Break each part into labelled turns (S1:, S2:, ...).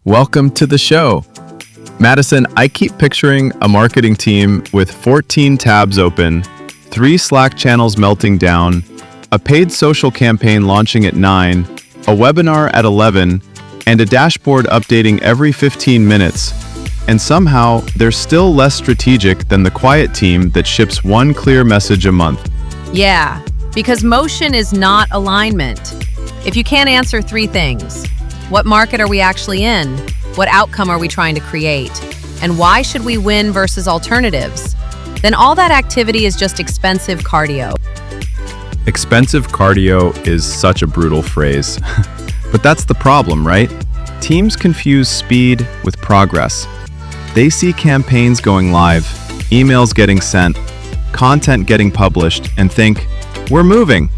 S1: Welcome to the show. Madison, I keep picturing a marketing team with 14 tabs open, 3 Slack channels melting down, a paid social campaign launching at 9, a webinar at 11, and a dashboard updating every 15 minutes. And somehow, they're still less strategic than the quiet team that ships one clear message a month.
S2: Yeah, because motion is not alignment. If you can't answer 3 things, what market are we actually in? What outcome are we trying to create? And why should we win versus alternatives? Then all that activity is just expensive cardio.
S1: Expensive cardio is such a brutal phrase. But that's the problem, right? Teams confuse speed with progress. They see campaigns going live, emails getting sent, content getting published, and think, we're moving.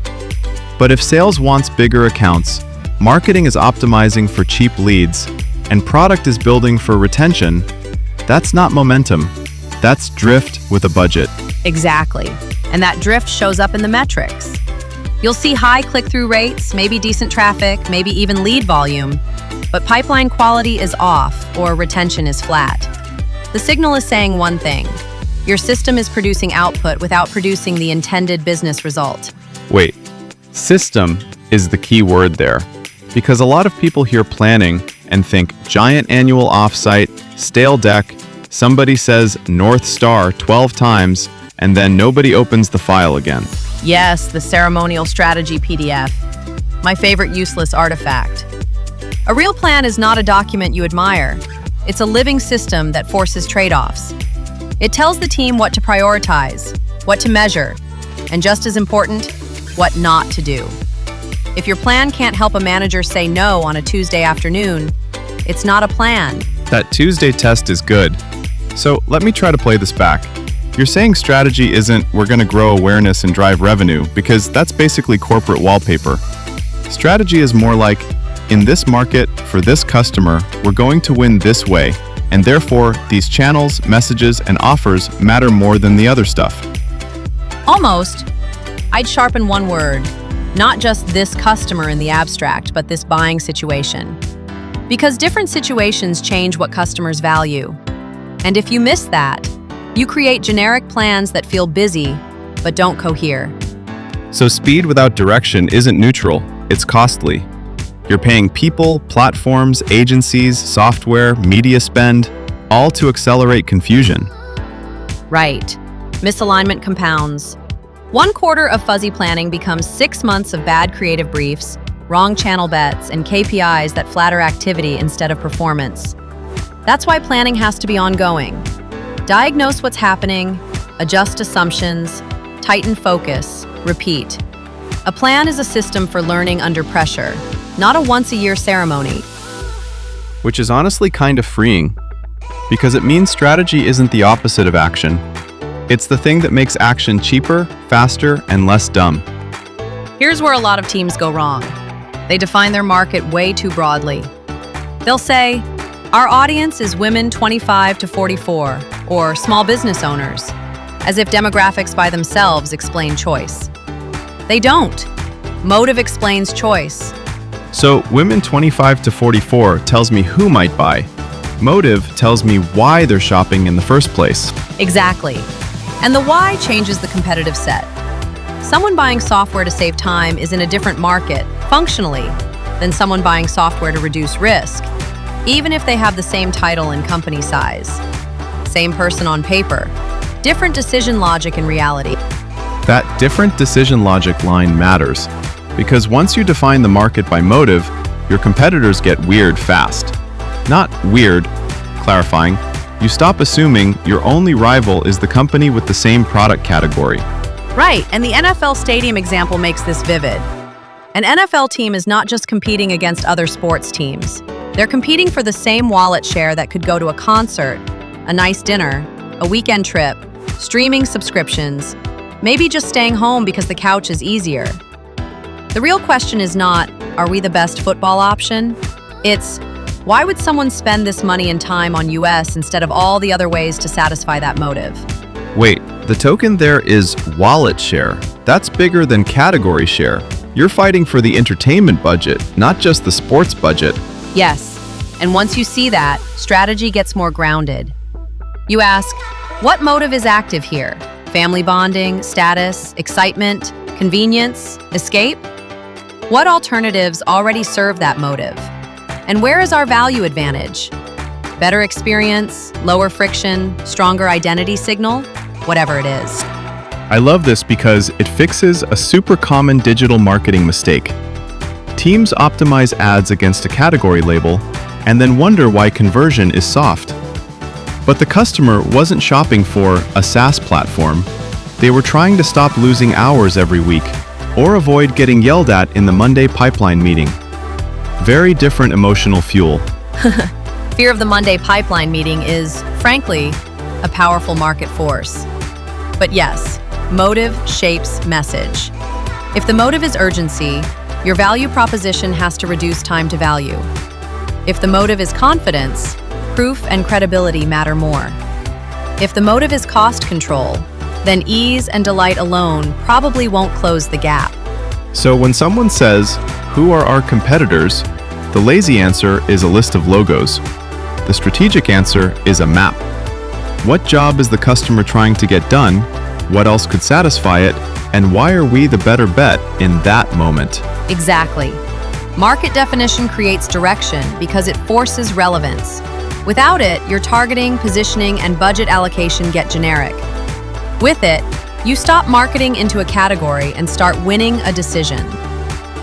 S1: But if sales wants bigger accounts, marketing is optimizing for cheap leads, and product is building for retention, that's not momentum. That's drift with a budget.
S2: Exactly. And that drift shows up in the metrics. You'll see high click-through rates, maybe decent traffic, maybe even lead volume, but pipeline quality is off or retention is flat. The signal is saying one thing: your system is producing output without producing the intended business result.
S1: Wait, system is the key word there. Because a lot of people hear planning and think giant annual offsite, stale deck, somebody says North Star 12 times, and then nobody opens the file again.
S2: Yes, the ceremonial strategy PDF. My favorite useless artifact. A real plan is not a document you admire. It's a living system that forces trade-offs. It tells the team what to prioritize, what to measure, and just as important, what not to do. If your plan can't help a manager say no on a Tuesday afternoon, it's not a plan.
S1: That Tuesday test is good. So let me try to play this back. You're saying strategy isn't we're going to grow awareness and drive revenue, because that's basically corporate wallpaper. Strategy is more like, in this market, for this customer, we're going to win this way, and therefore these channels, messages, and offers matter more than the other stuff.
S2: Almost. I'd sharpen one word. Not just this customer in the abstract, but this buying situation. Because different situations change what customers value. And if you miss that, you create generic plans that feel busy, but don't cohere.
S1: So speed without direction isn't neutral, it's costly. You're paying people, platforms, agencies, software, media spend, all to accelerate confusion.
S2: Right. Misalignment compounds. 1 quarter of fuzzy planning becomes 6 months of bad creative briefs, wrong channel bets, and KPIs that flatter activity instead of performance. That's why planning has to be ongoing. Diagnose what's happening, adjust assumptions, tighten focus, repeat. A plan is a system for learning under pressure, not a once-a-year ceremony.
S1: Which is honestly kind of freeing, because it means strategy isn't the opposite of action. It's the thing that makes action cheaper, faster, and less dumb.
S2: Here's where a lot of teams go wrong. They define their market way too broadly. They'll say, our audience is women 25 to 44, or small business owners, as if demographics by themselves explain choice. They don't. Motive explains choice.
S1: So women 25 to 44 tells me who might buy. Motive tells me why they're shopping in the first place.
S2: Exactly. And the why changes the competitive set. Someone buying software to save time is in a different market, functionally, than someone buying software to reduce risk, even if they have the same title and company size. Same person on paper, different decision logic in reality.
S1: That different decision logic line matters, because once you define the market by motive, your competitors get weird fast. Not weird, clarifying. You stop assuming your only rival is the company with the same product category.
S2: Right, and the NFL stadium example makes this vivid. An NFL team is not just competing against other sports teams. They're competing for the same wallet share that could go to a concert, a nice dinner, a weekend trip, streaming subscriptions, maybe just staying home because the couch is easier. The real question is not, are we the best football option? It's, why would someone spend this money and time on US instead of all the other ways to satisfy that motive?
S1: Wait, the token there is wallet share. That's bigger than category share. You're fighting for the entertainment budget, not just the sports budget.
S2: Yes, And once you see that, strategy gets more grounded. You ask, what motive is active here? Family bonding, status, excitement, convenience, escape? What alternatives already serve that motive? And where is our value advantage? Better experience, lower friction, stronger identity signal, whatever it is.
S1: I love this because it fixes a super common digital marketing mistake. Teams optimize ads against a category label and then wonder why conversion is soft. But the customer wasn't shopping for a SaaS platform. They were trying to stop losing hours every week or avoid getting yelled at in the Monday pipeline meeting. Very different emotional fuel.
S2: Fear of the Monday pipeline meeting is, frankly, a powerful market force. But yes, motive shapes message. If the motive is urgency, your value proposition has to reduce time to value. If the motive is confidence, proof and credibility matter more. If the motive is cost control, then ease and delight alone probably won't close the gap.
S1: So when someone says, "Who are our competitors?" the lazy answer is a list of logos. The strategic answer is a map. What job is the customer trying to get done? What else could satisfy it? And why are we the better bet in that moment?
S2: Exactly. Market definition creates direction because it forces relevance. Without it, your targeting, positioning, and budget allocation get generic. With it, you stop marketing into a category and start winning a decision.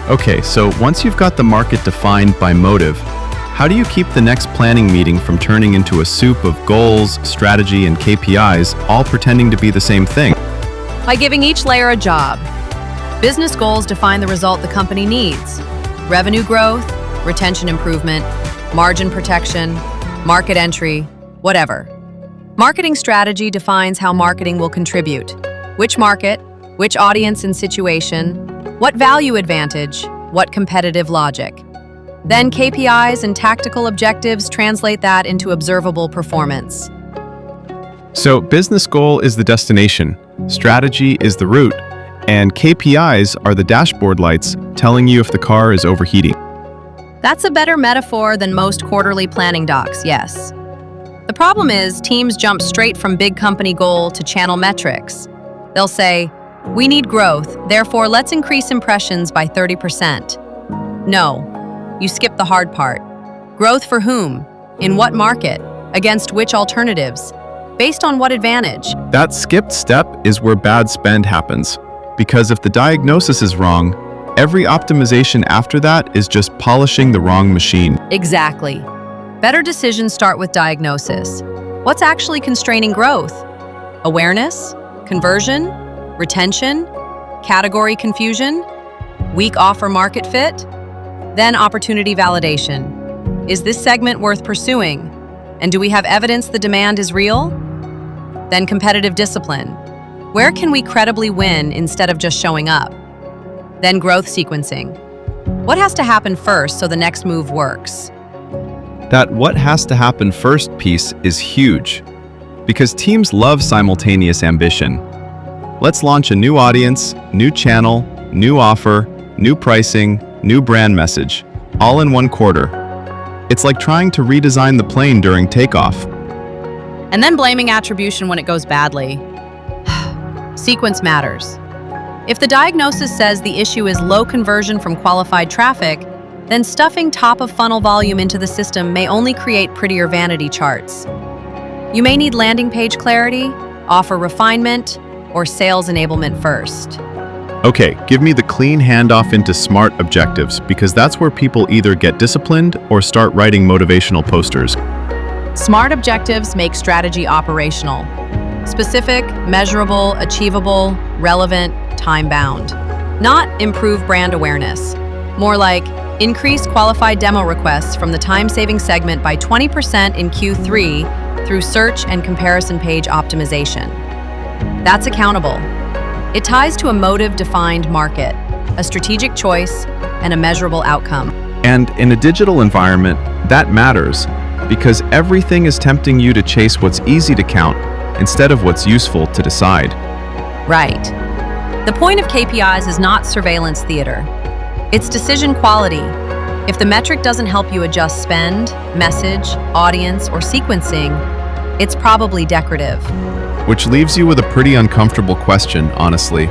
S1: Okay, so once you've got the market defined by motive, how do you keep the next planning meeting from turning into a soup of goals, strategy, and KPIs, all pretending to be the same thing?
S2: By giving each layer a job. Business goals define the result the company needs. Revenue growth, retention improvement, margin protection, market entry, whatever. Marketing strategy defines how marketing will contribute. Which market, which audience and situation, what value advantage, what competitive logic. Then KPIs and tactical objectives translate that into observable performance.
S1: So business goal is the destination, strategy is the route, and KPIs are the dashboard lights telling you if the car is overheating.
S2: That's a better metaphor than most quarterly planning docs, yes. The problem is teams jump straight from big company goal to channel metrics. They'll say, "We need growth, therefore let's increase impressions by 30%. No, you skip the hard part. Growth for whom? In what market? Against which alternatives? Based on what advantage?
S1: That skipped step is where bad spend happens. Because if the diagnosis is wrong, every optimization after that is just polishing the wrong machine.
S2: Exactly. Better decisions start with diagnosis. What's actually constraining growth? Awareness? Conversion? Retention? Category confusion? Weak offer market fit? Then opportunity validation. Is this segment worth pursuing? And do we have evidence the demand is real? Then competitive discipline. Where can we credibly win instead of just showing up? Then growth sequencing. What has to happen first so the next move works?
S1: That what has to happen first piece is huge, because teams love simultaneous ambition. Let's launch a new audience, new channel, new offer, new pricing, new brand message, all in one quarter. It's like trying to redesign the plane during takeoff.
S2: And then blaming attribution when it goes badly. Sequence matters. If the diagnosis says the issue is low conversion from qualified traffic, then stuffing top-of-funnel volume into the system may only create prettier vanity charts. You may need landing page clarity, offer refinement, or sales enablement first.
S1: Okay, give me the clean handoff into SMART objectives, because that's where people either get disciplined or start writing motivational posters.
S2: SMART objectives make strategy operational. Specific, measurable, achievable, relevant, time-bound. Not improve brand awareness. More like increase qualified demo requests from the time-saving segment by 20% in Q3 through search and comparison page optimization. That's accountable. It ties to a motive-defined market, a strategic choice, and a measurable outcome.
S1: And in a digital environment, that matters, because everything is tempting you to chase what's easy to count instead of what's useful to decide.
S2: Right. The point of KPIs is not surveillance theater. It's decision quality. If the metric doesn't help you adjust spend, message, audience, or sequencing, it's probably decorative.
S1: Which leaves you with a pretty uncomfortable question, honestly.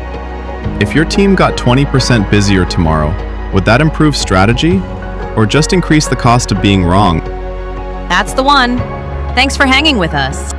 S1: If your team got 20% busier tomorrow, would that improve strategy? Or just increase the cost of being wrong?
S2: That's the one. Thanks for hanging with us.